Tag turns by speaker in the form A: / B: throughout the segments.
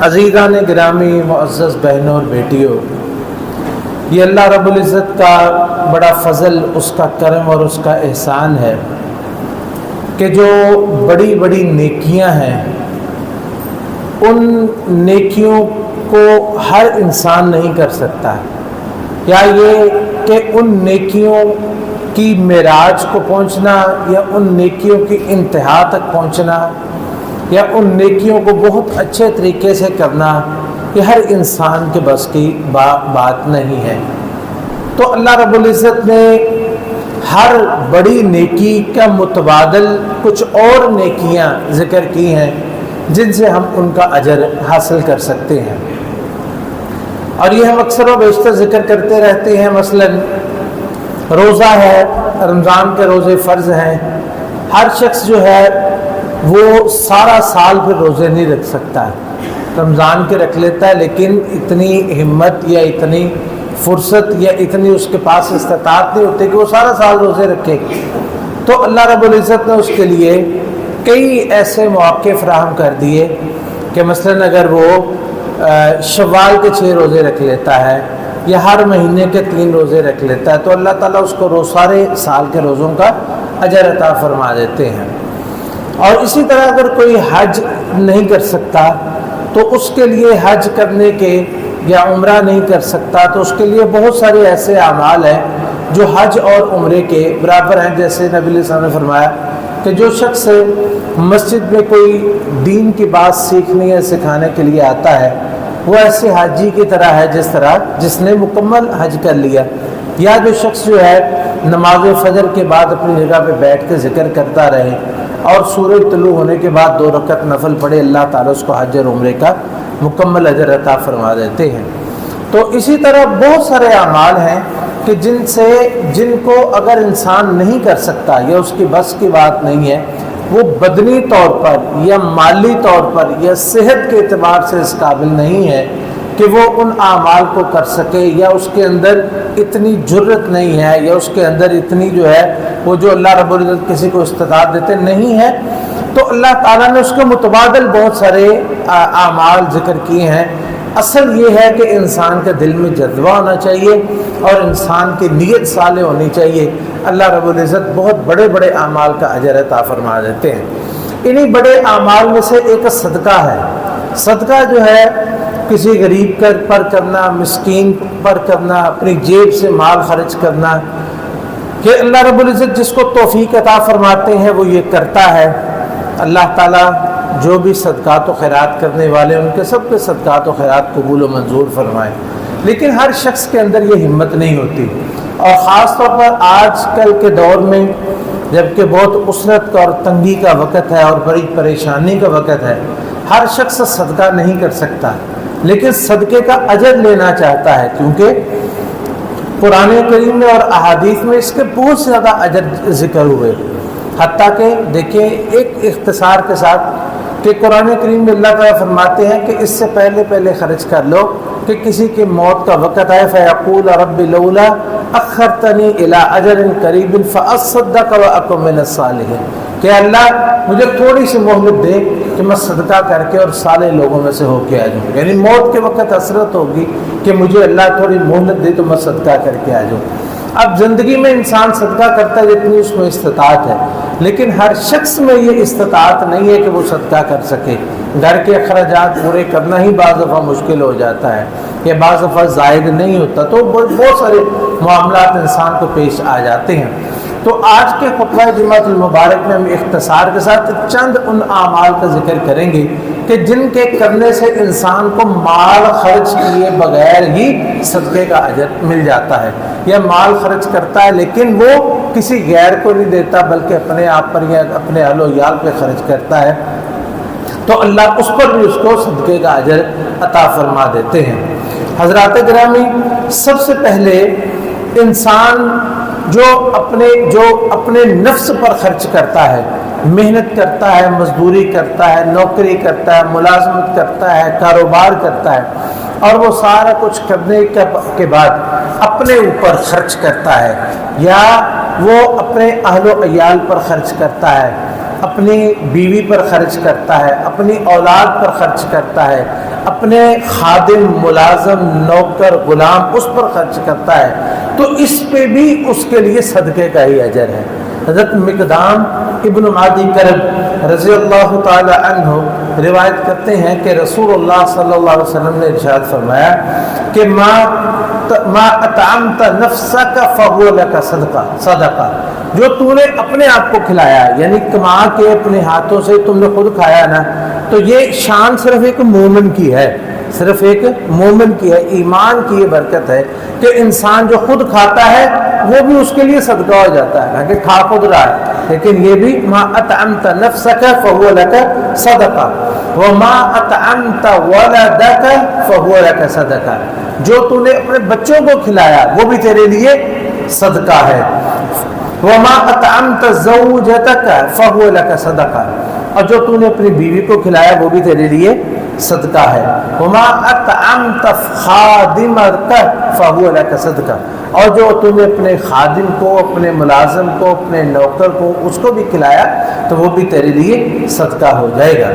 A: عزیزان گرامی، معزز بہنوں اور بیٹیوں، یہ اللہ رب العزت کا بڑا فضل، اس کا کرم اور اس کا احسان ہے کہ جو بڑی بڑی نیکیاں ہیں ان نیکیوں کو ہر انسان نہیں کر سکتا، یا یہ کہ ان نیکیوں کی معراج کو پہنچنا یا ان نیکیوں کی انتہا تک پہنچنا یا ان نیکیوں کو بہت اچھے طریقے سے کرنا، یہ ہر انسان کے بس کی بات نہیں ہے۔ تو اللہ رب العزت نے ہر بڑی نیکی کا متبادل کچھ اور نیکیاں ذکر کی ہیں جن سے ہم ان کا اجر حاصل کر سکتے ہیں، اور یہ ہم اکثر و بیشتر ذکر کرتے رہتے ہیں۔ مثلا روزہ ہے، رمضان کے روزے فرض ہیں، ہر شخص جو ہے وہ سارا سال پھر روزے نہیں رکھ سکتا ہے، رمضان کے رکھ لیتا ہے، لیکن اتنی ہمت یا اتنی فرصت یا اتنی اس کے پاس استطاعت نہیں ہوتی کہ وہ سارا سال روزے رکھے۔ تو اللہ رب العزت نے اس کے لیے کئی ایسے مواقع فراہم کر دیے کہ مثلا اگر وہ شوال کے 6 روزے رکھ لیتا ہے یا ہر مہینے کے 3 روزے رکھ لیتا ہے تو اللہ تعالیٰ اس کو سارے سال کے روزوں کا اجر عطا فرما دیتے ہیں۔ اور اسی طرح اگر کوئی حج نہیں کر سکتا تو اس کے لیے حج کرنے کے یا عمرہ نہیں کر سکتا تو اس کے لیے بہت سارے ایسے اعمال ہیں جو حج اور عمرے کے برابر ہیں۔ جیسے نبی علیہ السلام نے فرمایا کہ جو شخص مسجد میں کوئی دین کی بات سیکھنے یا سکھانے کے لیے آتا ہے وہ ایسے حاجی کی طرح ہے جس نے مکمل حج کر لیا، یا جو شخص جو ہے نماز فجر کے بعد اپنی جگہ پہ بیٹھ کے ذکر کرتا رہے اور سورج طلوع ہونے کے بعد 2 رکعت نفل پڑھے، اللہ تعالیٰ اس کو حج اور عمرے کا مکمل اجر عطا فرما دیتے ہیں۔ تو اسی طرح بہت سارے اعمال ہیں کہ جن کو اگر انسان نہیں کر سکتا یا اس کی بس کی بات نہیں ہے، وہ بدنی طور پر یا مالی طور پر یا صحت کے اعتبار سے اس قابل نہیں ہے کہ وہ ان اعمال کو کر سکے، یا اس کے اندر اتنی جرت نہیں ہے یا اس کے اندر اتنی جو ہے وہ جو اللہ رب العزت کسی کو استطاعت دیتے نہیں ہے، تو اللہ تعالیٰ نے اس کے متبادل بہت سارے اعمال ذکر کیے ہیں۔ اصل یہ ہے کہ انسان کے دل میں جذبہ ہونا چاہیے اور انسان کی نیت صالح ہونی چاہیے، اللہ رب العزت بہت بڑے بڑے اعمال کا اجر عطا فرما دیتے ہیں۔ انہی بڑے اعمال میں سے ایک صدقہ ہے۔ صدقہ جو ہے کسی غریب پر کرنا، مسکین پر کرنا، اپنی جیب سے مال خرچ کرنا، کہ اللہ رب العزت جس کو توفیق عطا فرماتے ہیں وہ یہ کرتا ہے۔ اللہ تعالیٰ جو بھی صدقات و خیرات کرنے والے ان کے سب کے صدقات و خیرات قبول و منظور فرمائے، لیکن ہر شخص کے اندر یہ ہمت نہیں ہوتی، اور خاص طور پر آج کل کے دور میں جب کہ بہت عسرت اور تنگی کا وقت ہے اور بڑی پریشانی کا وقت ہے، ہر شخص صدقہ نہیں کر سکتا، لیکن صدقے کا اجر لینا چاہتا ہے، کیونکہ قرآن کریم میں اور احادیث میں اس کے بہت زیادہ اجر ذکر ہوئے۔ حتیٰ کہ دیکھیں ایک اختصار کے ساتھ کہ قرآن کریم میں اللہ تعالیٰ فرماتے ہیں کہ اس سے پہلے خرچ کر لو کہ کسی کی موت کا وقت آئے، فَيَقُولَ رَبِّ لَوْلَا أَخَّرْتَنِي إِلَىٰ أَجَلٍ قَرِيبٍ فَأَصَّدَّقَ وَأَكُن مِّنَ الصَّالِحِينَ، کہ اللہ مجھے تھوڑی سی مہلت دے کہ میں صدقہ کر کے اور صالح لوگوں میں سے ہو کے آ جاؤں، یعنی موت کے وقت حسرت ہوگی کہ مجھے اللہ تھوڑی مہلت دے تو میں صدقہ کر کے آ جاؤں۔ اب زندگی میں انسان صدقہ کرتا ہے جتنی اس میں استطاعت ہے، لیکن ہر شخص میں یہ استطاعت نہیں ہے کہ وہ صدقہ کر سکے۔ گھر کے اخراجات پورے کرنا ہی بعض دفعہ مشکل ہو جاتا ہے، یا بعض دفعہ زائد نہیں ہوتا، تو بہت سارے معاملات انسان کو پیش آ جاتے ہیں۔ تو آج کے خطبہ جمعۃ المبارک میں ہم اختصار کے ساتھ چند ان اعمال کا ذکر کریں گے کہ جن کے کرنے سے انسان کو مال خرچ کیے بغیر ہی صدقے کا اجر مل جاتا ہے، یا مال خرچ کرتا ہے لیکن وہ کسی غیر کو نہیں دیتا بلکہ اپنے آپ پر یا اپنے اہل و عیال پہ خرچ کرتا ہے، تو اللہ اس پر بھی اس کو صدقے کا اجر عطا فرما دیتے ہیں۔ حضرات گرامی، سب سے پہلے انسان جو اپنے نفس پر خرچ کرتا ہے، محنت کرتا ہے، مزدوری کرتا ہے، نوکری کرتا ہے، ملازمت کرتا ہے، کاروبار کرتا ہے، اور وہ سارا کچھ کرنے کے بعد اپنے اوپر خرچ کرتا ہے، یا وہ اپنے اہل و عیال پر خرچ کرتا ہے، اپنی بیوی پر خرچ کرتا ہے، اپنی اولاد پر خرچ کرتا ہے، اپنے خادم، ملازم، نوکر، غلام اس پر خرچ کرتا ہے تو اس پہ بھی اس کے لیے صدقے کا ہی اجر ہے۔ حضرت مقدام ابن معدی کرب رضی اللہ تعالی عنہ روایت کرتے ہیں کہ رسول اللہ صلی اللہ علیہ وسلم نے ارشاد فرمایا کہ ما اطعمت نفسک فہو لک صدقہ، جو تو نے اپنے آپ کو کھلایا یعنی کما کے اپنے ہاتھوں سے تم نے خود کھایا نا، تو یہ شان صرف ایک مومن کی ہے، صرف ایک مومن کی ہے، ایمان کی یہ برکت ہے کہ انسان جو خود کھاتا ہے وہ بھی اس کے لیے صدقہ ہو جاتا ہے، کہ کھا خود رہا ہے لیکن یہ بھی ما اطعمت نفسک فہو لک صدقہ وما اطعمت ولدک فہو لک صدقہ، جو تو نے اپنے بچوں کو کھلایا وہ بھی تیرے لیے صدقہ ہے، وما اطعمت زوجتک فہو لک صدقہ، اور جو تو نے اپنی بیوی کو کھلایا وہ بھی تیرے لیے صدقہ ہے، وما اطعمت خادمک فہو لک صدقہ، اور جو تو نے اپنے خادم کو، اپنے ملازم کو، اپنے نوکر کو اس کو بھی کھلایا تو وہ بھی تیرے لیے صدقہ ہو جائے گا۔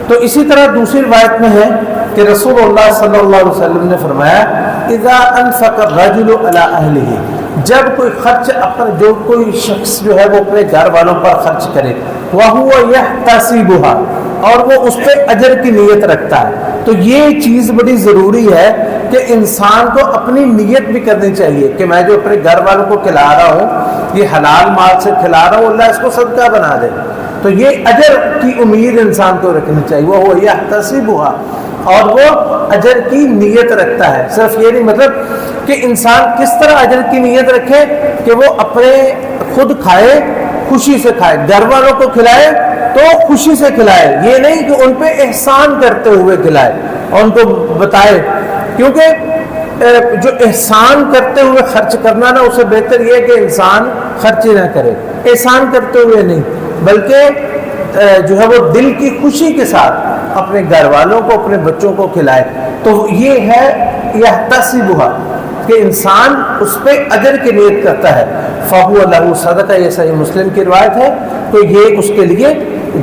A: تو اسی طرح دوسری روایت میں ہے کہ رسول اللہ صلی اللہ علیہ وسلم نے فرمایا اذا انفق الرجل علی اہلہ، جب کوئی خرچ جو کوئی شخص جو ہے وہ اپنے گھر والوں پر خرچ کرے، وَهُوَ يَحْتَسِبُهَا، اور وہ اس پہ اجر کی نیت رکھتا ہے، تو یہ چیز بڑی ضروری ہے کہ انسان کو اپنی نیت بھی کرنی چاہیے کہ میں جو اپنے گھر والوں کو کھلا رہا ہوں یہ حلال مال سے کھلا رہا ہوں، اللہ اس کو صدقہ بنا دے، تو یہ اجر کی امید انسان کو رکھنی چاہیے، وَهُوَ يَحْتَسِبُهَا، اور وہ اجر کی نیت رکھتا ہے۔ صرف یہ نہیں مطلب کہ انسان کس طرح اجر کی نیت رکھے کہ وہ اپنے خود کھائے، خوشی سے کھائے، گھر والوں کو کھلائے تو خوشی سے کھلائے، یہ نہیں کہ ان پہ احسان کرتے ہوئے کھلائے اور ان کو بتائے، کیونکہ جو احسان کرتے ہوئے خرچ کرنا نا، اسے بہتر یہ ہے کہ انسان خرچ نہ کرے، احسان کرتے ہوئے نہیں بلکہ جو ہے وہ دل کی خوشی کے ساتھ اپنے گھر والوں کو، اپنے بچوں کو کھلائے، تو یہ ہے یحتسبها کہ انسان اس پہ اجر کی نیت کرتا ہے، فہو لہ صدقہ، یہ صحیح مسلم کی روایت ہے، تو یہ اس کے لیے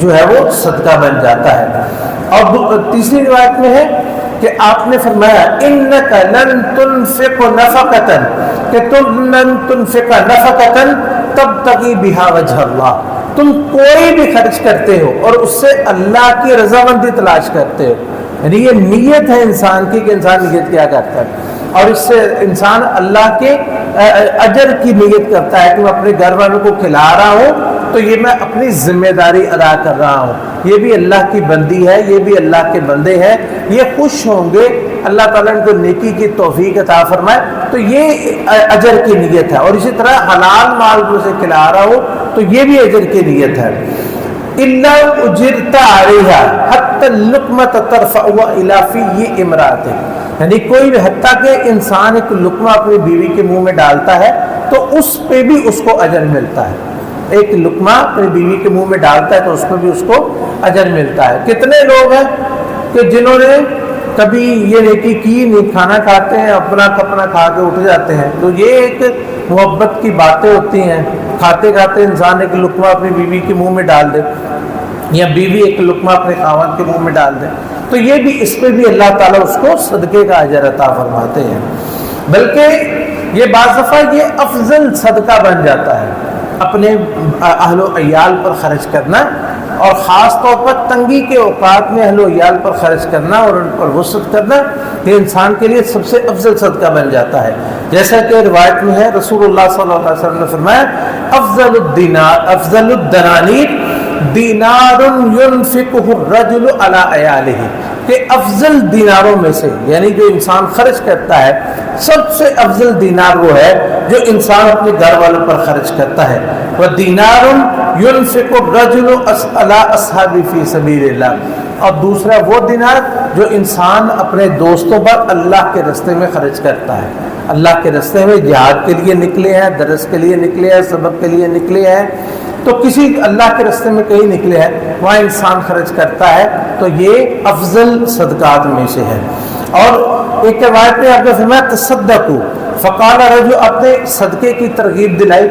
A: جو ہے وہ صدقہ بن جاتا ہے۔ اور تیسری روایت میں ہے کہ آپ نے فرمایا انک لن تنفق نفقۃ، کہ تم لن تنفق نفقۃ تبتغی بها وجہ اللہ، تم کوئی بھی خرچ کرتے ہو اور اس سے اللہ کی رضامندی تلاش کرتے ہو، یعنی یہ نیت ہے انسان کی کہ انسان نیت کیا کرتا ہے، اور اس سے انسان اللہ کے اجر کی نیت کرتا ہے کہ میں اپنے گھر والوں کو کھلا رہا ہوں تو یہ میں اپنی ذمہ داری ادا کر رہا ہوں، یہ بھی اللہ کی بندی ہے، یہ بھی اللہ کے بندے ہیں، یہ خوش ہوں گے، اللہ تعالیٰ ان کو نیکی کی توفیق عطا فرمائے، تو یہ اجر کی نیت ہے۔ اور اسی طرح حلال مال کو سے کھلا رہا ہوں تو یہ بھی اجر کی نیت ہے۔ الا اجرت علیہا حتی اللقمۃ ترفع الی فی امرأتہ، یعنی کوئی بھی، حتیٰ کہ انسان ایک لقمہ اپنی بیوی کے منہ میں ڈالتا ہے تو اس پہ بھی اس کو اجر ملتا ہے، ایک لقمہ اپنی بیوی کے منہ میں ڈالتا ہے تو اس پہ بھی اس کو اجر ملتا ہے۔ کتنے لوگ ہیں کہ جنہوں نے کبھی یہ نیکی کی نہیں، کھانا کھاتے ہیں اپنا کپنا کھا کے اٹھ جاتے ہیں، تو یہ ایک محبت کی باتیں ہوتی ہیں، کھاتے کھاتے انسان ایک لقمہ اپنی بیوی کے منہ میں ڈال دے یا بیوی ایک لقمہ اپنے خاوند کے منہ میں ڈال دے، تو یہ بھی، اس پہ بھی اللہ تعالیٰ اس کو صدقے کا اجر عطا فرماتے ہیں، بلکہ یہ بعض دفعہ یہ افضل صدقہ بن جاتا ہے اپنے اہل و عیال پر خرچ کرنا، اور خاص طور پر تنگی کے اوقات میں اہل و عیال پر خرچ کرنا اور ان پر وسعت کرنا، یہ انسان کے لیے سب سے افضل صدقہ بن جاتا ہے۔ جیسا کہ روایت میں ہے رسول اللہ صلی اللہ علیہ وسلم نے فرمایا افضل الدنانیر دینار ينفقه الرجل على عیالہ، کہ افضل دیناروں میں سے، یعنی جو انسان خرچ کرتا ہے سب سے افضل دینار وہ ہے جو انسان اپنے گھر والوں پر خرچ کرتا ہے، وَدِينَارٌ يُنْفِقُ الرَّجُلُ عَلَىٰ أَصْحَابِهِ فِي سَبِيلِ اللَّهِ، اور دوسرا وہ دینار جو انسان اپنے دوستوں پر اللہ کے راستے میں خرچ کرتا ہے، اللہ کے راستے میں جہاد کے لیے نکلے ہیں، درس کے لیے نکلے ہیں، سبق کے لیے نکلے ہیں، تو کسی اللہ کے راستے میں کہیں نکلے ہیں وہاں انسان خرچ کرتا ہے، تو یہ افضل صدقات میں سے ہے۔ اور ایک روایت میں آپ نے فرمایا تصدقوا فقال رجل، اپنے صدقے کی ترغیب دلائی،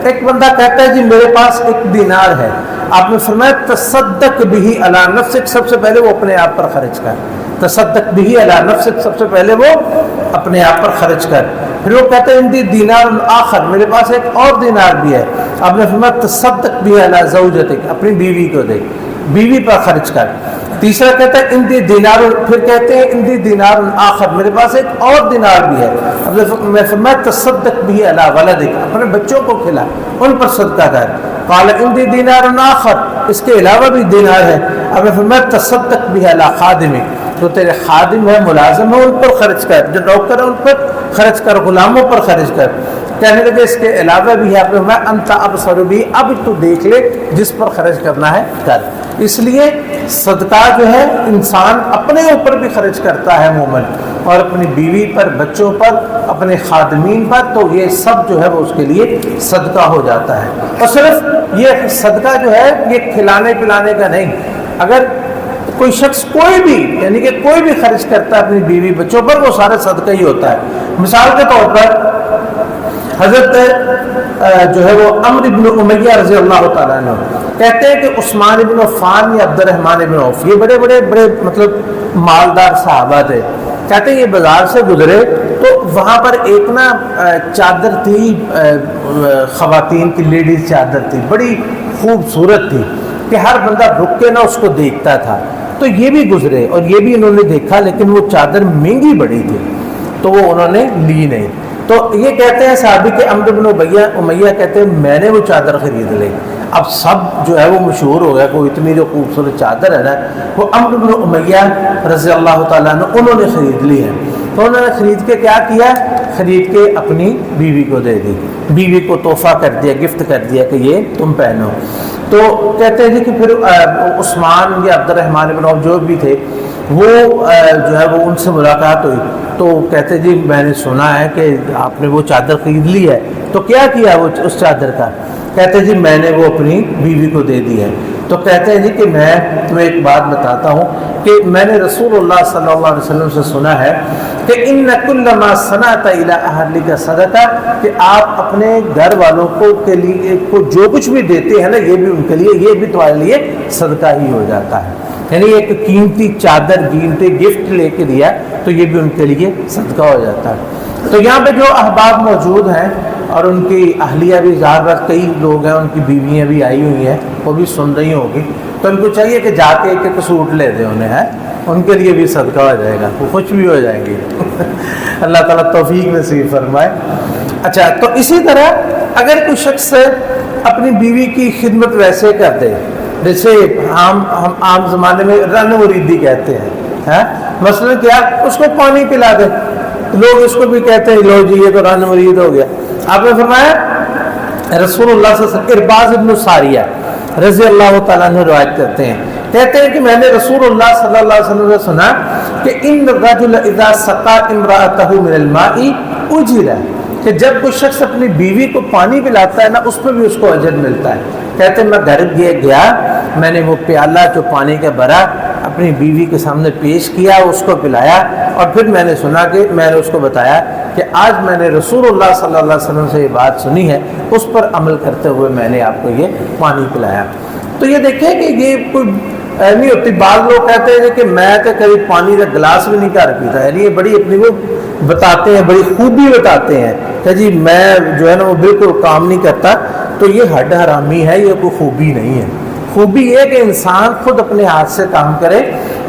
A: ایک بندہ کہتا ہے جی میرے پاس ایک دینار ہے، آپ نے فرمایا تصدق به علی نفسک، سب سے پہلے وہ اپنے آپ پر خرچ کر، تصدق بھی علی نفسک، سب سے پہلے وہ اپنے آپ پر خرچ کر. پھر وہ کہتے ہیں اندی دینار آخر، میرے پاس ایک اور دینار بھی ہے. آپ نے فرمایا تصدق بھی علی زوجتک، اپنی بیوی کو دے، بیوی پر خرچ کر. تیسرا کہتا ہے اندی دینار، پھر کہتے ہیں اندی دینار آخر، میرے پاس ایک اور دینار بھی ہے. اب میں فرمایا تصدق بھی علی ولدک، اپنے بچوں کو کھلا، ان پر صدقہ کر. قال اندی دینار آخر، اس کے علاوہ بھی دینار ہے. اب میں فرمایا تصدق بھی علی خادمک، جو تیرے خادم ہے، ملازم ہے، ان پر خرچ کر، جو نوکر ہے ان پر خرچ کر، غلاموں پر خرچ کر. کہنے لگے اس کے علاوہ بھی ہے. آپ نے فرمایا انت ابصر بھی، اب تو دیکھ لے جس پر خرچ کرنا ہے کر. اس لیے صدقہ جو ہے انسان اپنے اوپر بھی خرچ کرتا ہے مومن، اور اپنی بیوی پر، بچوں پر، اپنے خادمین پر، تو یہ سب جو ہے وہ اس کے لیے صدقہ ہو جاتا ہے. اور صرف یہ صدقہ جو ہے یہ کھلانے پلانے کا نہیں. اگر کوئی شخص کوئی بھی، یعنی کہ کوئی بھی خرچ کرتا ہے اپنی بیوی بچوں پر، وہ سارا صدقہ ہی ہوتا ہے. مثال کے طور پر حضرت جو ہے وہ عمرو بن امیہ رضی اللہ تعالیٰ عنہ کہتے ہیں کہ عثمان بن عفان یا عبد الرحمن بن عوف، یہ بڑے بڑے مطلب مالدار صحابہ تھے. کہتے ہیں یہ بازار سے گزرے تو وہاں پر ایک نا چادر تھی، خواتین کی لیڈیز چادر تھی، بڑی خوبصورت تھی کہ ہر بندہ رک کے نا اس کو دیکھتا تھا. تو یہ بھی گزرے اور یہ بھی انہوں نے دیکھا، لیکن وہ چادر مہنگی بڑی تھی تو وہ انہوں نے لی نہیں. تو یہ کہتے ہیں صحابی کے عمرو بن امیہ کہتے ہیں میں نے وہ چادر خرید لی. اب سب جو ہے وہ مشہور ہو گیا، کوئی اتنی جو خوبصورت چادر ہے نا وہ عمرو بن امیہ رضی اللہ تعالیٰ عنہ انہوں نے خرید لی ہے. تو انہوں نے خرید کے کیا کیا، خرید کے اپنی بیوی کو دے دی، بیوی کو تحفہ کر دیا، گفٹ کر دیا کہ یہ تم پہنو. تو کہتے ہیں کہ پھر عثمان یا عبد الرحمن بن عوف جو بھی تھے وہ جو ہے وہ ان سے ملاقات ہوئی. تو کہتے جی میں نے سنا ہے کہ آپ نے وہ چادر خرید لی ہے، تو کیا کیا وہ اس چادر کا؟ کہتے جی میں نے وہ اپنی بیوی کو دے دی ہے. تو کہتے ہیں جی کہ میں تمہیں ایک بات بتاتا ہوں کہ میں نے رسول اللہ صلی اللہ علیہ وسلم سے سنا ہے کہ ان کل ما صنعت الی اہلک صدقہ، کہ آپ اپنے گھر والوں کو کے لیے کو جو کچھ بھی دیتے ہیں نا یہ بھی ان کے لیے، یہ بھی تمہارے لیے صدقہ ہی ہو جاتا ہے. یعنی ایک قیمتی چادر، قیمتی گفٹ لے کے دیا تو یہ بھی ان کے لیے صدقہ ہو جاتا ہے. تو یہاں پہ جو احباب موجود ہیں اور ان کی اہلیہ بھی، ظاہر بات کئی لوگ ہیں ان کی بیویاں بھی آئی ہوئی ہیں، وہ بھی سن رہی ہوگی، تو ان کو چاہیے کہ جا کے ایک سوٹ لے دیں انہیں، ہے ان کے لیے بھی صدقہ ہو جائے گا، وہ خوش بھی ہو جائیں گی. اللہ تعالیٰ توفیق نصیب فرمائے. اچھا، تو اسی طرح اگر کوئی شخص اپنی بیوی کی خدمت ویسے کر دے جیسے ہم عام زمانے میں رن مریدی کہتے ہیں، مثلا کیا اس کو پانی پلا دے، لوگ اس کو بھی کہتے ہیں لو جی یہ تو رن مرید ہو گیا. آپ نے فرمایا رسول اللہ صلی اللہ علیہ وسلم، ارباز بن ساریہ رضی اللہ تعالیٰ عنہ روایت کرتے ہیں، کہتے ہیں کہ میں نے رسول اللہ صلی اللہ علیہ وسلم سے سنا کہ ان الرجل اذا سقى امرأته من الماء اجر، کہ جب کوئی شخص اپنی بیوی کو پانی پلاتا ہے نا اس پہ بھی اس کو اجر ملتا ہے. کہتے ہیں میں گھر گیا، میں نے وہ پیالہ جو پانی کا بھرا اپنی بیوی کے سامنے پیش کیا، اس کو پلایا، اور پھر میں نے سنا کہ میں نے اس کو بتایا کہ آج میں نے رسول اللہ صلی اللہ علیہ وسلم سے یہ بات سنی ہے، اس پر عمل کرتے ہوئے میں نے آپ کو یہ پانی پلایا. تو یہ دیکھیں کہ یہ کوئی نہیں ہوتی. بعض لوگ کہتے ہیں کہ میں تو کبھی پانی کا گلاس بھی نہیں کر پیتا، یعنی یہ بڑی اپنی وہ بتاتے ہیں، بڑی خوبی بتاتے ہیں کہ جی میں جو ہے نا وہ بالکل کام نہیں کرتا. تو یہ ہڈ حرامی ہے، یہ کوئی خوبی نہیں ہے. خوبی یہ کہ انسان خود اپنے ہاتھ سے کام کرے،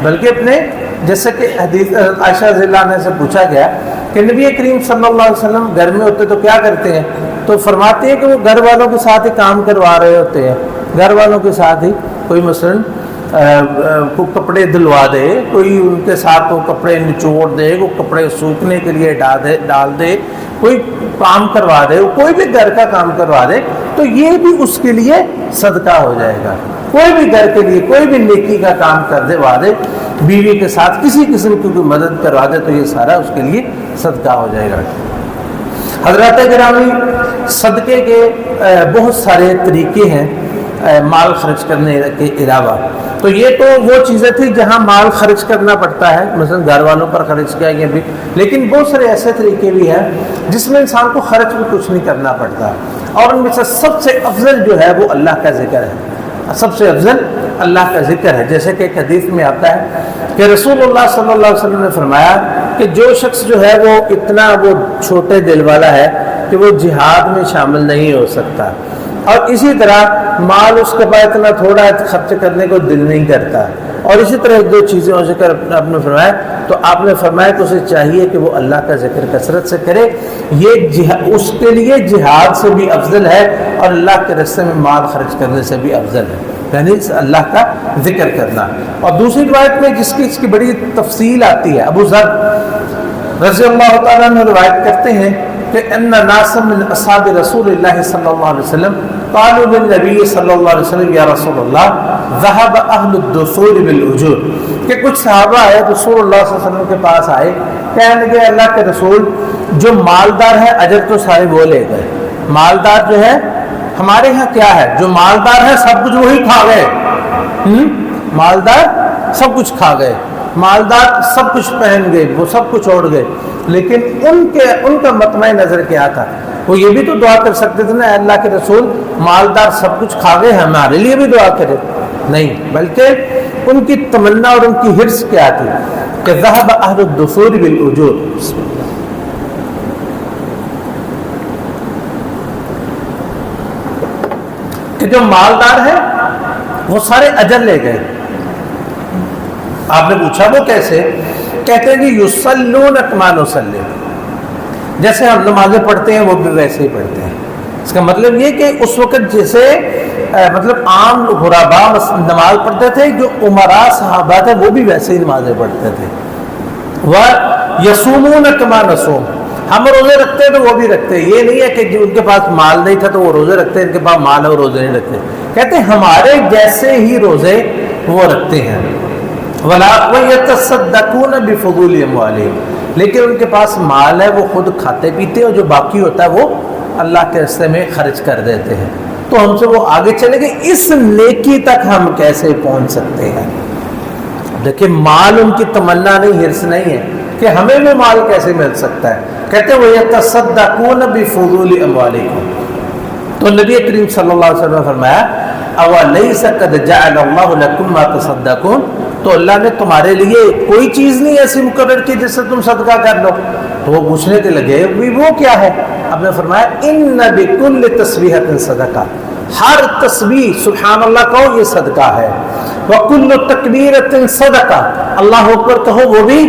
A: بلکہ اپنے، جیسے کہ حدیث عائشہ رضی اللہ عنہا سے پوچھا گیا کہ نبی کریم صلی اللہ علیہ وسلم گھر میں ہوتے تو کیا کرتے ہیں؟ تو فرماتے ہیں کہ وہ گھر والوں کے ساتھ ہی کام کروا رہے ہوتے ہیں، گھر والوں کے ساتھ ہی کوئی مثلاً کو کپڑے دلوا دے، کوئی ان کے ساتھ وہ کپڑے نچوڑ دے، وہ کپڑے سوکھنے کے لیے ڈال دے، کوئی کام کروا دے، کوئی بھی گھر کا کام کروا دے، تو یہ بھی اس کے لیے صدقہ ہو جائے گا. کوئی بھی گھر کے لیے کوئی بھی نیکی کا کام کر دے، دے بیوی کے ساتھ کسی قسم کی کوئی مدد کروا دے، تو یہ سارا اس کے لیے صدقہ ہو جائے گا. حضرات گرامی، صدقے کے بہت سارے طریقے ہیں مال خرچ کرنے کے علاوہ. تو یہ تو وہ چیزیں تھی جہاں مال خرچ کرنا پڑتا ہے، مثلا گھر والوں پر خرچ کیا یہ بھی، لیکن بہت سارے ایسے طریقے بھی ہیں جس میں انسان کو خرچ بھی کچھ نہیں کرنا پڑتا. اور ان میں سے سب سے افضل جو ہے وہ اللہ کا ذکر ہے. سب سے افضل اللہ کا ذکر ہے. جیسے کہ ایک حدیث میں آتا ہے کہ رسول اللہ صلی اللہ علیہ وسلم نے فرمایا کہ جو شخص جو ہے وہ اتنا وہ چھوٹے دل والا ہے کہ وہ جہاد میں شامل نہیں ہو سکتا، اور اسی طرح مال اس کے پاس اتنا تھوڑا خرچ کرنے کو دل نہیں کرتا، اور اسی طرح دو چیزیں ہو ذکر آپ نے فرمایا، تو آپ نے فرمایا کہ اسے چاہیے کہ وہ اللہ کا ذکر کثرت سے کرے. یہ اس کے لیے جہاد سے بھی افضل ہے اور اللہ کے راستے میں مال خرچ کرنے سے بھی افضل ہے، یعنی اللہ کا ذکر کرنا. اور دوسری روایت میں جس کی بڑی تفصیل آتی ہے، ابو ذر رضی اللہ تعالیٰ عنہ روایت کرتے ہیں کہ ان ناس من اصحاب رسول اللہ صلی اللہ علیہ وسلم قالوا للنبی صلی اللہ علیہ وسلم یا رسول اللہ ذهب اہل الدثور بالاجور، کہ کچھ صحابہ آئے رسول اللہ صلی اللہ علیہ وسلم کے پاس آئے، کہنے لگے اللہ کے رسول جو مالدار ہے اجر تو سارے وہ لے گئے. مالدار جو ہے ہمارے ہاں کیا ہے، جو مالدار ہے سب کچھ وہی کھا گئے، مالدار سب کچھ کھا گئے، مالدار سب کچھ پہن گئے، وہ سب کچھ اوڑھ گئے. لیکن ان کا مطمع نظر کیا تھا، وہ یہ بھی تو دعا کر سکتے تھے نا اللہ کے رسول مالدار سب کچھ کھا گئے ہمارے لیے بھی دعا کرے. نہیں، بلکہ ان کی تمنا اور ان کی حرص کیا تھی کہ ذهب اہل الدثور بالاجور. کہ جو مالدار ہے وہ سارے اجر لے گئے. آپ نے پوچھا وہ کیسے؟ کہتے ہیں کہ یصلون کما نصلی، جیسے ہم نمازیں پڑھتے ہیں وہ بھی ویسے ہی پڑھتے ہیں. اس کا مطلب یہ کہ اس وقت جیسے مطلب عام غربا نماز پڑھتے تھے، جو عمراء صحابہ تھے وہ بھی ویسے ہی نمازیں پڑھتے تھے. وَيَصُومُونَ كَمَا نَصُومُ، ہم روزے رکھتے ہیں تو وہ بھی رکھتے ہیں. یہ نہیں ہے کہ ان کے پاس مال نہیں تھا تو وہ روزے رکھتے ہیں، ان کے پاس مال ہے وہ روزے نہیں رکھتے. کہتے ہیں ہمارے جیسے ہی روزے وہ رکھتے ہیں. وَيَتَصَدَّقُونَ بِفُضُولِ أَمْوَالِهِمْ، لیکن ان کے پاس مال ہے وہ خود کھاتے پیتے اور جو باقی ہوتا ہے وہ اللہ کے راستے میں خرچ کر دیتے ہیں. تو ہم سے وہ آگے چلے گئے، اس نیکی تک ہم کیسے پہنچ سکتے ہیں؟ دیکھیں مال ان کی تمنا نہیں، حرص نہیں ہے کہ ہمیں بھی مال کیسے مل سکتا ہے. کہتے ہیں وَيَتَصَدَّقُونَ بِفُضُولِ أَمْوَالِهِمْ، تو نبی کریم صلی اللہ علیہ وسلم نے فرمایا أَوَلَيْسَ قَدْ جَعَلَ اللَّهُ لَكُمْ مَا تَصَدَّقُونَ، تو اللہ نے تمہارے لیے کوئی چیز نہیں ایسی مقرر کی جس سے تم صدقہ کر لو. تو وہ پوچھنے کے لگے وہ کیا ہے؟ اب نے فرمایا ان بکل تسبیحۃ صدقہ، ہر تسبیح سبحان اللہ کہو یہ صدقہ ہے. وکل تکبیرۃ صدقہ، اللہ اکبر کہو وہ بھی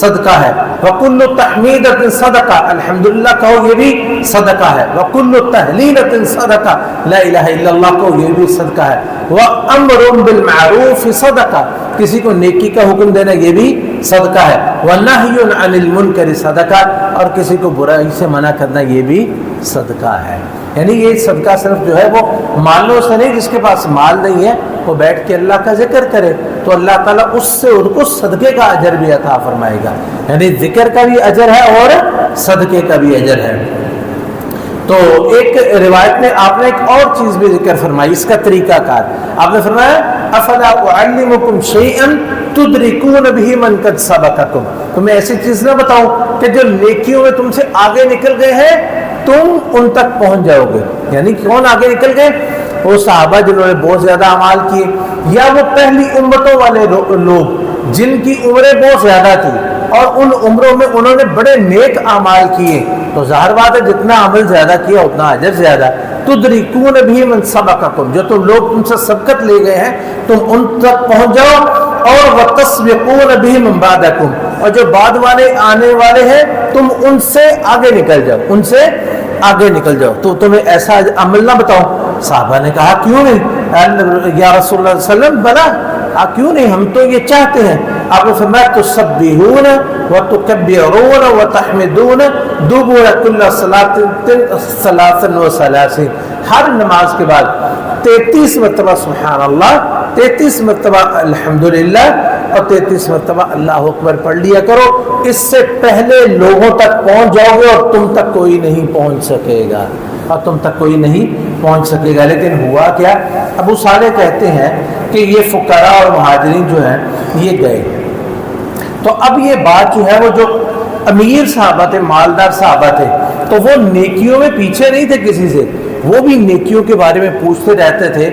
A: صدقہ ہے. وکل تحمیدۃ صدقہ، الحمدللہ کہو یہ بھی صدقہ ہے. وکل تہلیلۃ صدقہ، لا الہ الا اللہ کہو یہ بھی صدقہ ہے. وامر بالمعروف صدقہ، کسی کو نیکی کا حکم دینا یہ بھی صدقہ ہے. ونہی عن المنکر صدقہ، اور کسی کو برائی سے منع کرنا یہ بھی صدقہ ہے. یعنی یہ صدقہ صرف جو ہے وہ مالوں سے نہیں، جس کے پاس مال نہیں ہے وہ بیٹھ کے اللہ کا ذکر کرے تو اللہ تعالیٰ اس سے ان کو صدقے کا اجر بھی عطا فرمائے گا. یعنی ذکر کا بھی اجر ہے اور صدقے کا بھی اجر ہے. تو ایک روایت میں آپ نے ایک اور چیز بھی ذکر فرمائی، اس کا طریقہ کار. آپ نے فرمایا افلا اعلمکم شیئا تدرکون به من قد سبقکم، تمہیں ایسی چیز نہ بتاؤں کہ جو نیکیوں میں تم سے آگے نکل گئے ہیں تم ان تک پہنچ جاؤ گے. یعنی کون آگے نکل گئے؟ وہ صحابہ جنہوں نے بہت زیادہ اعمال کیے، یا وہ پہلی امتوں والے لوگ جن کی عمریں بہت زیادہ تھی اور ان عمروں میں انہوں نے بڑے نیک اعمال کیے. تو ظاہر بات ہے جتنا عمل زیادہ کیا اتنا اجر زیادہ. تدرکون به من سبقکم، جو تم لوگ تم سے سبقت لے گئے ہیں تم ان تک پہنچ جاؤ. اور وتسبقون به من بعدکم، اور جو بعد والے آنے والے ہیں تم ان سے آگے نکل جاؤ، ان سے آگے نکل جاؤ. تو تمہیں ایسا عمل نہ بتاؤں؟ صحابہ نے کہا کیوں نہیں یا رسول اللہ صلی اللہ علیہ وسلم، بلا کیوں نہیں، ہم تو یہ چاہتے ہیں. آپ نے فرمایا تسبحون وتکبرون وتحمدون دبر کل صلاۃ ثلاثا وثلاثین، ہر نماز کے بعد 33 مرتبہ سبحان اللہ، 33 مرتبہ الحمدللہ اور 33 مرتبہ اللہ اکبر پڑھ لیا کرو. اس سے پہلے لوگوں تک پہنچ جاؤ گے اور تم تک کوئی نہیں پہنچ سکے گا، اور تم تک کوئی نہیں پہنچ سکے گا. لیکن ہوا کیا؟ ابو صالح کہتے ہیں کہ یہ فقراء اور مہاجرین جو ہیں یہ گئے. تو اب یہ بات جو ہے وہ جو امیر صحابہ تھے، مالدار صحابہ تھے، تو وہ نیکیوں میں پیچھے نہیں تھے کسی سے، وہ بھی نیکیوں کے بارے میں پوچھتے رہتے تھے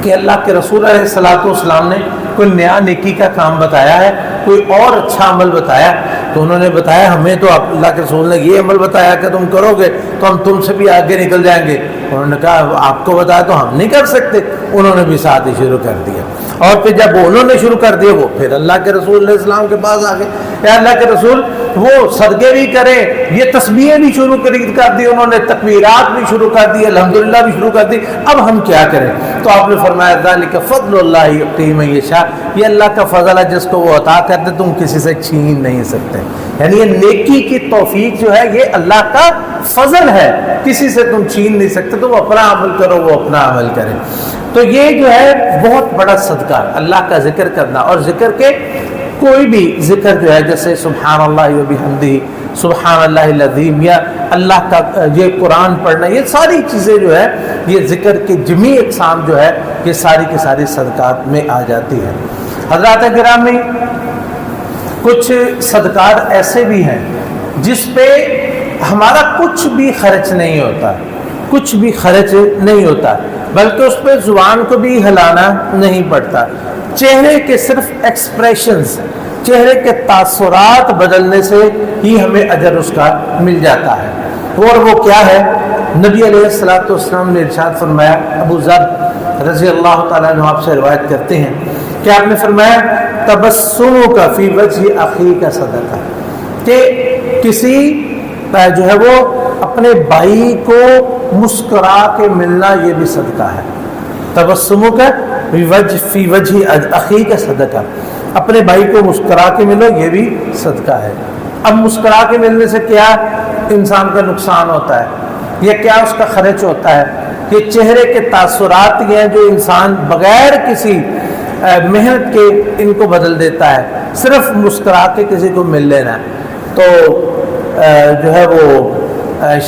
A: کہ اللہ کے رسول علیہ الصلوۃ والسلام نے کوئی نیا نیکی کا کام بتایا ہے، کوئی اور اچھا عمل بتایا، تو انہوں نے بتایا ہمیں تو اللہ کے رسول نے یہ عمل بتایا کہ تم کرو گے تو ہم تم سے بھی آگے نکل جائیں گے۔ انہوں نے کہا آپ کو بتایا تو ہم نہیں کر سکتے، انہوں نے بھی ساتھ ہی شروع کر دیا۔ اور پھر جب انہوں نے شروع کر دیا، وہ پھر اللہ کے رسول علیہ السلام کے پاس آ گئے، یا اللہ کے رسول وہ صدقے بھی کریں، یہ تسبیحیں بھی شروع کر دی، انہوں نے تکبیرات بھی شروع کر دی، الحمدللہ بھی شروع کر دی، اب ہم کیا کریں؟ تو آپ نے فرمایا ذالک فضل اللہ یؤتیہ من یشاء، یہ اللہ کا فضل ہے جس کو وہ عطا کرتے، تم کسی سے چھین نہیں سکتے۔ یعنی یہ نیکی کی توفیق جو ہے یہ اللہ کا فضل ہے، کسی سے تم چھین نہیں سکتے، تم اپنا عمل کرو وہ اپنا عمل کرے۔ تو یہ جو ہے بہت بڑا صدقہ، اللہ کا ذکر کرنا، اور ذکر کے کوئی بھی ذکر جو ہے جیسے سبحان اللہ و بحمدہ، سبحان اللہ العظیم، یا اللہ کا یہ قرآن پڑھنا، یہ ساری چیزیں جو ہے یہ ذکر کی جمیع اقسام جو ہے یہ ساری کی ساری صدقات میں آ جاتی ہے۔ حضرات گرامی، کچھ صدقات ایسے بھی ہیں جس پہ ہمارا کچھ بھی خرچ نہیں ہوتا، کچھ بھی خرچ نہیں ہوتا، بلکہ اس پہ زبان کو بھی ہلانا نہیں پڑتا، چہرے کے صرف ایکسپریشنز، چہرے کے تاثرات بدلنے سے ہی ہمیں اجر اس کا مل جاتا ہے۔ اور وہ کیا ہے؟ نبی علیہ الصلوۃ والسلام نے ارشاد فرمایا، ابو ذر رضی اللہ تعالیٰ عنہ آپ سے روایت کرتے ہیں کہ آپ نے فرمایا تبسمک فی وجہ اخیک صدقہ، کہ کسی جو ہے وہ اپنے بھائی کو مسکرا کے ملنا یہ بھی صدقہ ہے۔ تبسمک فی وجہ اخیک صدقہ، اپنے بھائی کو مسکرا کے ملو یہ بھی صدقہ ہے۔ اب مسکرا کے ملنے سے کیا انسان کا نقصان ہوتا ہے، یا کیا اس کا خرچ ہوتا ہے؟ یہ چہرے کے تاثرات یہ ہیں جو انسان بغیر کسی محنت کے ان کو بدل دیتا ہے، صرف مسکرا کے کسی کو مل لینا۔ تو جو ہے وہ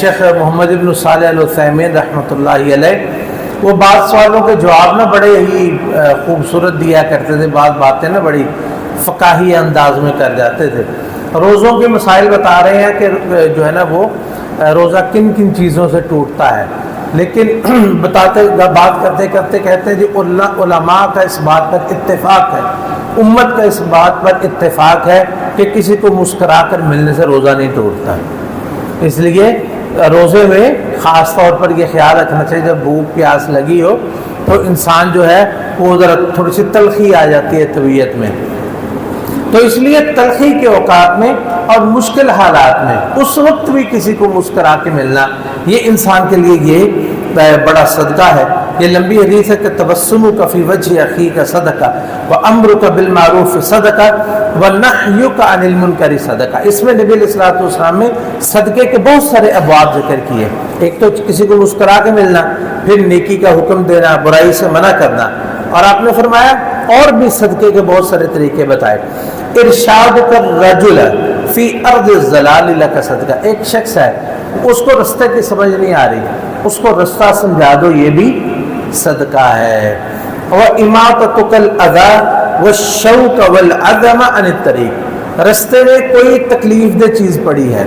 A: شیخ محمد بن صالح العثیمین رحمۃ اللہ علیہ وہ بعض سوالوں کے جواب نہ بڑے ہی خوبصورت دیا کرتے تھے، بعض باتیں نہ بڑی فقاہی انداز میں کر جاتے تھے۔ روزوں کے مسائل بتا رہے ہیں کہ جو ہے نا وہ روزہ کن کن چیزوں سے ٹوٹتا ہے، لیکن بات کرتے کرتے کہتے ہیں جی علماء کا اس بات پر اتفاق ہے، امت کا اس بات پر اتفاق ہے کہ کسی کو مسکرا کر ملنے سے روزہ نہیں ٹوٹتا۔ اس لیے روزے میں خاص طور پر یہ خیال رکھنا چاہیے جب بھوک پیاس لگی ہو تو انسان جو ہے وہ ذرا تھوڑی سی تلخی آ جاتی ہے طبیعت میں، تو اس لیے تلخی کے اوقات میں اور مشکل حالات میں اس وقت بھی کسی کو مسکرا کے ملنا یہ انسان کے لیے یہ بڑا صدقہ ہے۔ یہ لمبی حدیث ہے کہ تبسمک فی وجہ اخیک صدقہ وامرک بالمعروف صدقہ ونہیک عن المنکر صدقہ۔ اس میں نبی علیہ الصلوۃ والسلام نے صدقے کے بہت سارے ابواب ذکر کیے، ایک تو کسی کو مسکرا کے ملنا، پھر نیکی کا حکم دینا، برائی سے منع کرنا، اور آپ نے فرمایا اور بھی صدقے کے بہت سارے طریقے بتائے۔ ارشاد کر رجل فی ارض الضلال لک صدقہ، ایک شخص ہے اس کو رستے کی سمجھ نہیں آ رہی، اس کو رستہ سمجھا دو یہ بھی صدقہ ہے۔ وَإِمَاطَتُكَ الْأَذَى وَالشَّوْكَ وَالْعَدَمَ عَنِ الطَّرِيقِ، رستے میں کوئی تکلیف دہ چیز پڑی ہے،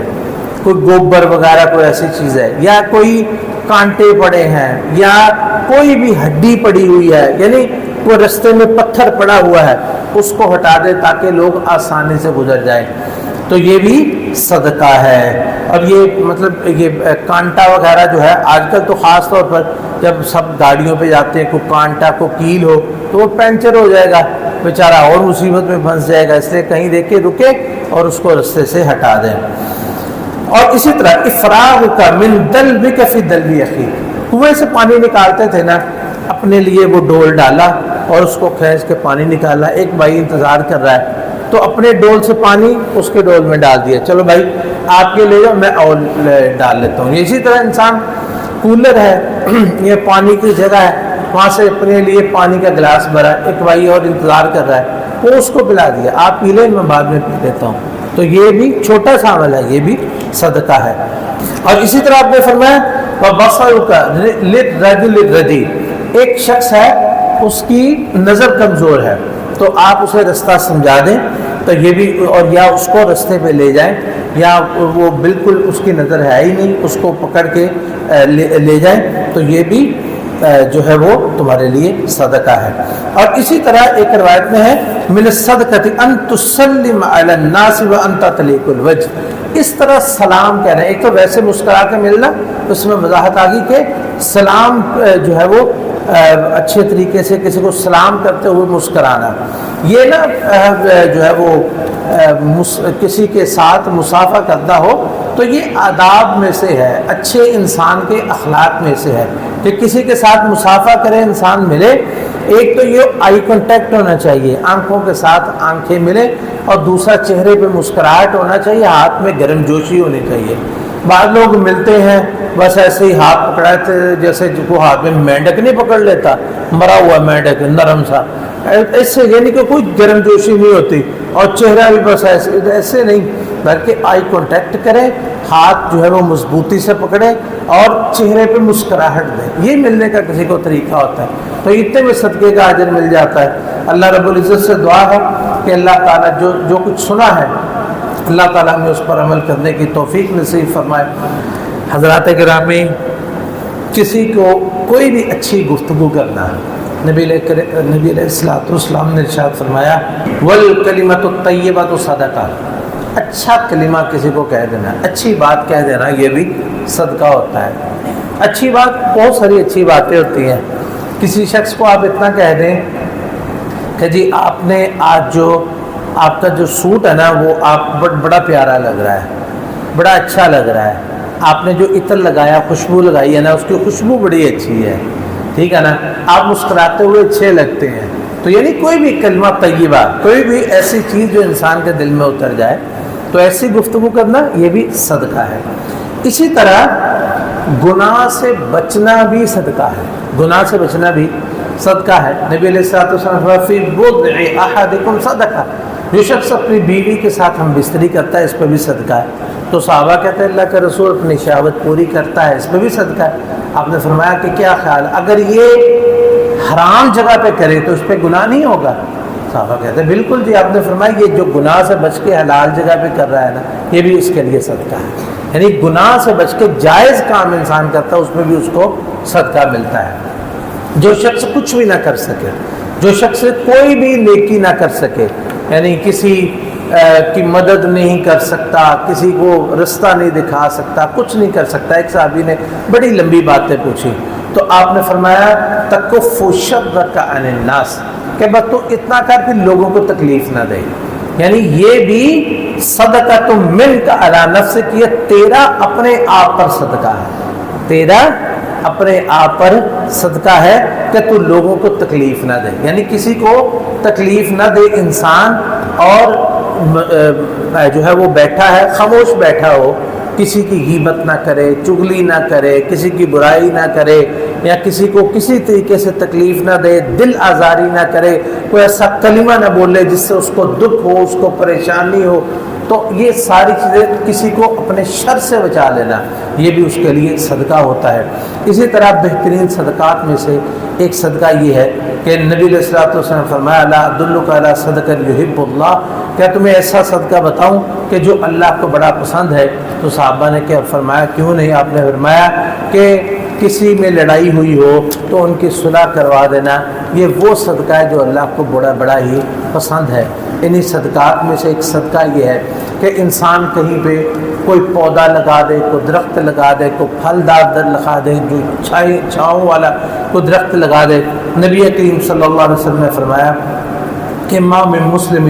A: کوئی گوبر وغیرہ کوئی ایسی چیز ہے، یا کوئی کانٹے پڑے ہیں، یا کوئی بھی ہڈی پڑی ہوئی ہے، یعنی کوئی رستے میں پتھر پڑا ہوا ہے اس کو ہٹا دے تاکہ لوگ آسانی سے گزر جائیں، تو یہ بھی صدقہ ہے۔ اور یہ مطلب یہ کانٹا وغیرہ جو ہے آج کل تو خاص طور پر جب سب گاڑیوں پہ جاتے ہیں، کوئی کانٹا کو کیل ہو تو وہ پینچر ہو جائے گا، بیچارہ اور مصیبت میں پھنس جائے گا، اس لیے کہیں دیکھے رکے اور اس کو رستے سے ہٹا دیں۔ اور اسی طرح افراغ کا من دلبک فی دلبی اخیک، کنویں سے پانی نکالتے تھے نا، اپنے لیے وہ ڈول ڈالا اور اس کو کھینچ کے پانی نکالا، ایک بھائی انتظار کر رہا ہے تو اپنے ڈول سے پانی اس کے ڈول میں ڈال دیا، چلو بھائی آپ یہ لے جاؤ میں اور ڈال لیتا ہوں۔ اسی طرح انسان کولر ہے، یہ پانی کی جگہ ہے، وہاں سے اپنے لیے پانی کا گلاس بھرا، ایک بھائی اور انتظار کر رہا ہے، وہ اس کو پلا دیا، آپ پی لیں میں بعد میں پی لیتا ہوں، تو یہ بھی چھوٹا سا عمل ہے، یہ بھی صدقہ ہے۔ اور اسی طرح آپ نے فرمایا وَبَصَرُكَ لِلرَّجُلِ الرَّدِيءِ، ایک شخص ہے اس کی نظر کمزور ہے تو آپ اسے رستہ سمجھا دیں تو یہ بھی، اور یا اس کو رستے پہ لے جائیں، یا وہ بالکل اس کی نظر ہے ہی نہیں اس کو پکڑ کے لے جائیں تو یہ بھی جو ہے وہ تمہارے لیے صدقہ ہے۔ اور اسی طرح ایک روایت میں ہے من الصدقۃ ان تسلم علی الناس وانت طلیق الوجہ، اس طرح سلام کہنا ہے۔ ایک تو ویسے مسکرا کے ملنا، اس میں وضاحت آ گئی کہ سلام جو ہے وہ اچھے طریقے سے کسی کو سلام کرتے ہوئے مسکرانا، یہ نا جو ہے وہ کسی کے ساتھ مصافحہ کرنا ہو تو یہ آداب میں سے ہے، اچھے انسان کے اخلاق میں سے ہے کہ کسی کے ساتھ مصافحہ کرے، انسان ملے، ایک تو یہ آئی کانٹیکٹ ہونا چاہیے، آنکھوں کے ساتھ آنکھیں ملے، اور دوسرا چہرے پہ مسکراہٹ ہونا چاہیے، ہاتھ میں گرم جوشی ہونی چاہیے۔ بعض لوگ ملتے ہیں بس ایسے ہی ہاتھ پکڑاتے جیسے کو ہاتھ میں مینڈک نہیں پکڑ لیتا، مرا ہوا مینڈک نرم سا، اس سے یعنی کہ کوئی گرم جوشی نہیں ہوتی، اور چہرہ بھی بس ایسے نہیں، بلکہ آئی کانٹیکٹ کریں، ہاتھ جو ہے وہ مضبوطی سے پکڑے اور چہرے پہ مسکراہٹ دیں، یہ ملنے کا کسی کو طریقہ ہوتا ہے، تو اتنے میں صدقے کا اجر مل جاتا ہے۔ اللہ رب العزت سے دعا ہے کہ اللہ تعالیٰ جو کچھ سنا ہے اللہ تعالیٰ ہمیں اس پر عمل کرنے کی توفیق نصیب فرمائے۔ حضرات گرامی، کسی کو کوئی بھی اچھی گفتگو کرنا، نبی علیہ الصلوۃ والسلام نے ارشاد فرمایا والکلمۃ الطیبۃ صدقہ، اچھا کلمہ کسی کو کہہ دینا، اچھی بات کہہ دینا، یہ بھی صدقہ ہوتا ہے۔ اچھی بات، بہت ساری اچھی باتیں ہوتی ہیں، کسی شخص کو آپ اتنا کہہ دیں کہ جی آپ نے آج جو آپ کا جو سوٹ ہے نا وہ آپ بڑا پیارا لگ رہا ہے، بڑا اچھا لگ رہا ہے، آپ نے جو عطر لگایا، خوشبو لگائی ہے نا، اس کی خوشبو بڑی اچھی ہے، ٹھیک ہے نا، آپ مسکراتے ہوئے اچھے لگتے ہیں، تو یعنی کوئی بھی کلمہ طیبہ، کوئی بھی ایسی چیز جو انسان کے دل میں اتر جائے، تو ایسی گفتگو کرنا یہ بھی صدقہ ہے۔ اسی طرح گناہ سے بچنا بھی صدقہ ہے، گناہ سے بچنا بھی صدقہ ہے۔ نبی علیہ الصلوۃ والسلام فی بضع احدکم صدقہ، جو شخص اپنی بیوی کے ساتھ ہم بستری کرتا ہے اس پہ بھی صدقہ ہے۔ تو صحابہ کہتے ہیں اللہ کا رسول اپنی شہوت پوری کرتا ہے اس پہ بھی صدقہ ہے۔ آپ نے فرمایا کہ کیا خیال، اگر یہ حرام جگہ پہ کرے تو اس پہ گناہ نہیں ہوگا؟ صحابہ کہتے ہیں بالکل جی۔ آپ نے فرمایا یہ جو گناہ سے بچ کے حلال جگہ پہ کر رہا ہے نا، یہ بھی اس کے لیے صدقہ ہے، یعنی گناہ سے بچ کے جائز کام انسان کرتا ہے اس میں بھی اس کو صدقہ ملتا ہے۔ جو شخص کچھ بھی نہ کر سکے، جو شخص کوئی بھی نیکی نہ کر سکے، یعنی کسی کی مدد نہیں کر سکتا، کسی کو رستہ نہیں دکھا سکتا، کچھ نہیں کر سکتا، ایک صحابی نے بڑی لمبی باتیں پوچھی تو آپ نے فرمایا تکف شرک عن الناس، کہ بس تو اتنا کر کہ لوگوں کو تکلیف نہ دے، یعنی یہ بھی صدقہ منک علی نفسک، یہ تیرا اپنے آپ پر صدقہ ہے، تیرا اپنے آپ پر صدقہ ہے کہ تو لوگوں کو تکلیف نہ دے، یعنی کسی کو تکلیف نہ دے انسان، اور جو ہے وہ بیٹھا ہے خاموش بیٹھا ہو، کسی کی غیبت نہ کرے، چغلی نہ کرے، کسی کی برائی نہ کرے، یا کسی کو کسی طریقے سے تکلیف نہ دے، دل آزاری نہ کرے، کوئی ایسا کلمہ نہ بولے جس سے اس کو دکھ ہو، اس کو پریشانی ہو، تو یہ ساری چیزیں کسی کو اپنے شر سے بچا لینا، یہ بھی اس کے لیے صدقہ ہوتا ہے۔ اسی طرح بہترین صدقات میں سے ایک صدقہ یہ ہے کہ نبی علیہ الصلوۃ والسلام فرمایا لا ادلک علی صدقہ یحب اللہ، کیا تمہیں ایسا صدقہ بتاؤں کہ جو اللہ کو بڑا پسند ہے؟ تو صحابہ نے کیا فرمایا کیوں نہیں؟ آپ نے فرمایا کہ کسی میں لڑائی ہوئی ہو تو ان کی صلح کروا دینا، یہ وہ صدقہ ہے جو اللہ کو بڑا ہی پسند ہے۔ انہی صدقات میں سے ایک صدقہ یہ ہے کہ انسان کہیں پہ کوئی پودا لگا دے، کوئی درخت لگا دے، کوئی پھلدار در لگا دے، جو چھاؤں والا کوئی درخت لگا دے۔ نبی کریم صلی اللہ علیہ وسلم نے فرمایا کہ ما من مسلم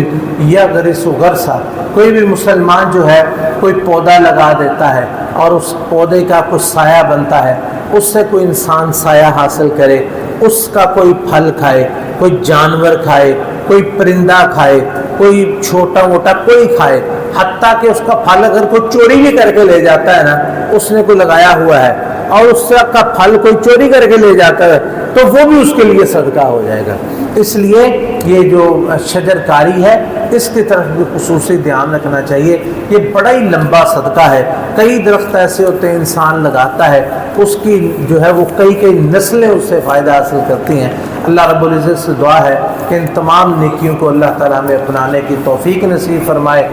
A: یغرس غرسا، کوئی بھی مسلمان جو ہے کوئی پودا لگا دیتا ہے اور اس پودے کا کچھ سایہ بنتا ہے، اس سے کوئی انسان سایہ حاصل کرے، اس کا کوئی پھل کھائے، کوئی جانور کھائے، کوئی پرندہ کھائے، کوئی چھوٹا موٹا کوئی کھائے، حتیٰ کہ اس کا پھل اگر کوئی چوری بھی کر کے لے جاتا ہے نا، اس نے کوئی لگایا ہوا ہے اور اس کا پھل کوئی چوری کر کے لے جاتا ہے تو وہ بھی اس کے لیے صدقہ ہو جائے گا۔ اس لیے یہ جو شجر کاری ہے اس کی طرف بھی خصوصی دھیان رکھنا چاہیے، یہ بڑا ہی لمبا صدقہ ہے۔ کئی درخت ایسے ہوتے ہیں انسان لگاتا ہے، اس کی جو ہے وہ کئی نسلیں اس سے فائدہ حاصل کرتی ہیں۔ اللہ رب العزت سے دعا ہے کہ ان تمام نیکیوں کو اللہ تعالیٰ میں اپنانے کی توفیق نصیب فرمائے۔